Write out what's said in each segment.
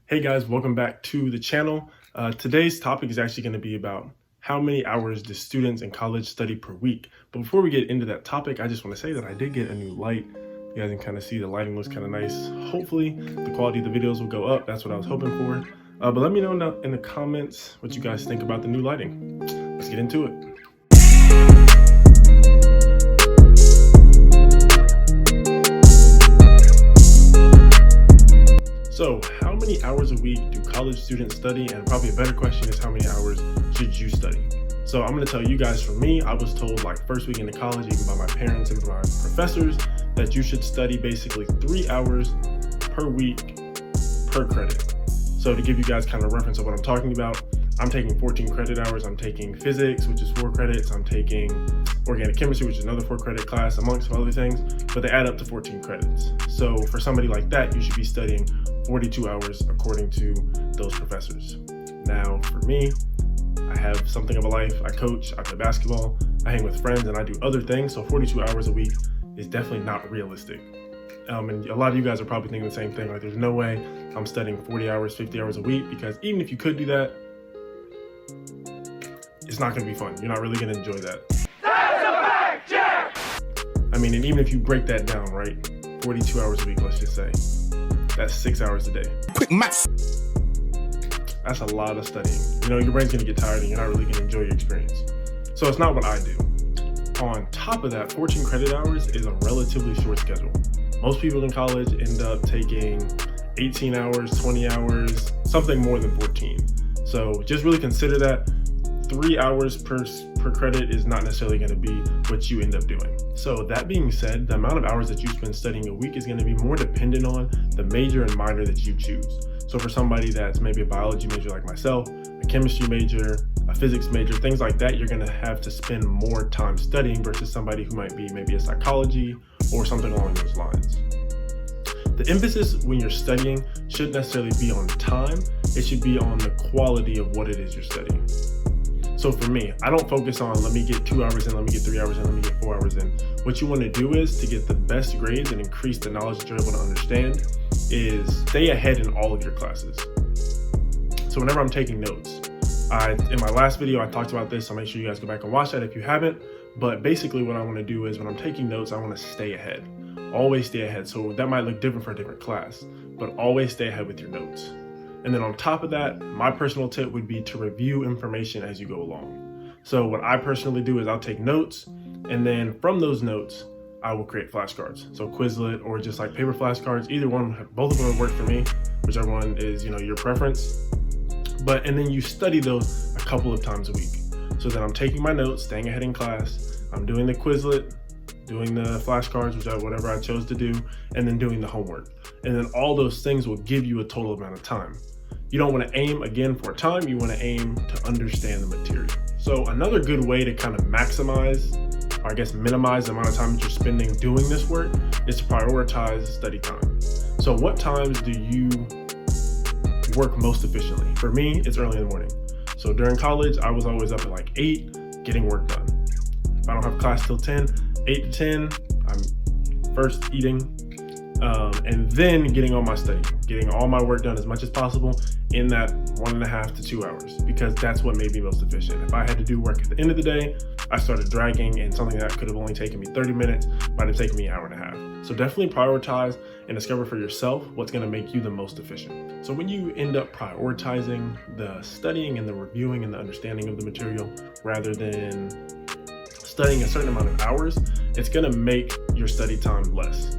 Hey guys, welcome back to the channel. Today's topic is actually going to be about how many hours do students in college study per week. But before we get into that topic, I just want to say that I did get a new light. You guys can kind of see the lighting looks kind of nice. Hopefully the quality of the videos will go up. That's what I was hoping for. But let me know in the comments what you guys think about the new lighting. Let's get into it. So how many hours a week do college students study? And probably a better question is how many hours should you study? So I'm going to tell you guys, for me, I was told like first week into college, even by my parents and by my professors, that you should study basically 3 hours per week per credit. So to give you guys kind of a reference of what I'm talking about, I'm taking 14 credit hours. I'm taking physics, which is 4 credits. I'm taking organic chemistry, which is another 4 credit class, amongst other things, but they add up to 14 credits. So for somebody like that, you should be studying 42 hours according to those professors. Now for me, I have something of a life. I coach, I play basketball, I hang with friends, and I do other things. So 42 hours a week is definitely not realistic. And a lot of you guys are probably thinking the same thing. Like, there's no way I'm studying 40 hours, 50 hours a week, because even if you could do that, it's not gonna be fun. You're not really gonna enjoy that. That's a fact, Jack! I mean, and even if you break that down, right? 42 hours a week, let's just say. That's 6 hours a day. Quick maths. That's a lot of studying. You know, your brain's gonna get tired and you're not really gonna enjoy your experience. So it's not what I do. On top of that, 14 credit hours is a relatively short schedule. Most people in college end up taking 18 hours, 20 hours, something more than 14. So just really consider that 3 hours per credit is not necessarily going to be what you end up doing. So that being said, the amount of hours that you spend studying a week is going to be more dependent on the major and minor that you choose. So for somebody that's maybe a biology major like myself, a chemistry major, a physics major, things like that, you're going to have to spend more time studying versus somebody who might be maybe a psychology or something along those lines. The emphasis when you're studying shouldn't necessarily be on time. It should be on the quality of what it is you're studying. So for me, I don't focus on let me get 2 hours in, let me get 3 hours in, let me get 4 hours in. What you want to do is to get the best grades and increase the knowledge that you're able to understand is stay ahead in all of your classes. So whenever I'm taking notes, in my last video, I talked about this, so make sure you guys go back and watch that if you haven't. But basically what I want to do is when I'm taking notes, I want to stay ahead. Always stay ahead. So that might look different for a different class, but always stay ahead with your notes. And then on top of that, my personal tip would be to review information as you go along. So what I personally do is I'll take notes, and then from those notes, I will create flashcards. So Quizlet or just like paper flashcards, either one, both of them would work for me, whichever one is, your preference. And then you study those a couple of times a week. So then I'm taking my notes, staying ahead in class, I'm doing the Quizlet, doing the flashcards, whatever I chose to do, and then doing the homework. And then all those things will give you a total amount of time. You don't want to aim again for time, you want to aim to understand the material. So another good way to kind of maximize, or I guess minimize the amount of time that you're spending doing this work is to prioritize study time. So what times do you work most efficiently? For me, it's early in the morning. So during college, I was always up at like 8, getting work done. If I don't have class till 10, 8 to 10, I'm first eating, and then getting on my study, getting all my work done as much as possible in that 1.5 to 2 hours, because that's what made me most efficient. If I had to do work at the end of the day, I started dragging, and something that could have only taken me 30 minutes might have taken me an hour and a half. So definitely prioritize and discover for yourself what's going to make you the most efficient. So when you end up prioritizing the studying and the reviewing and the understanding of the material rather than studying a certain amount of hours, it's going to make your study time less.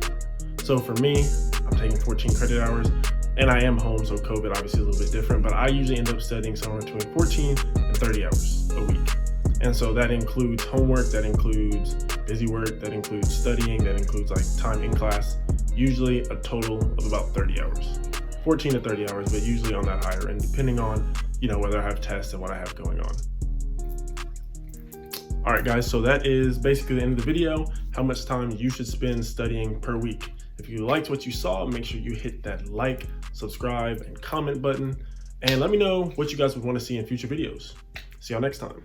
So for me, I'm taking 14 credit hours, and I am home, so COVID obviously is a little bit different, but I usually end up studying somewhere between 14 and 30 hours a week. And so that includes homework, that includes busy work, that includes studying, that includes like time in class, usually a total of about 30 hours, 14 to 30 hours, but usually on that higher end, depending on, whether I have tests and what I have going on. All right, guys, so that is basically the end of the video, how much time you should spend studying per week. If you liked what you saw, make sure you hit that like, subscribe, and comment button, and let me know what you guys would want to see in future videos. See y'all next time.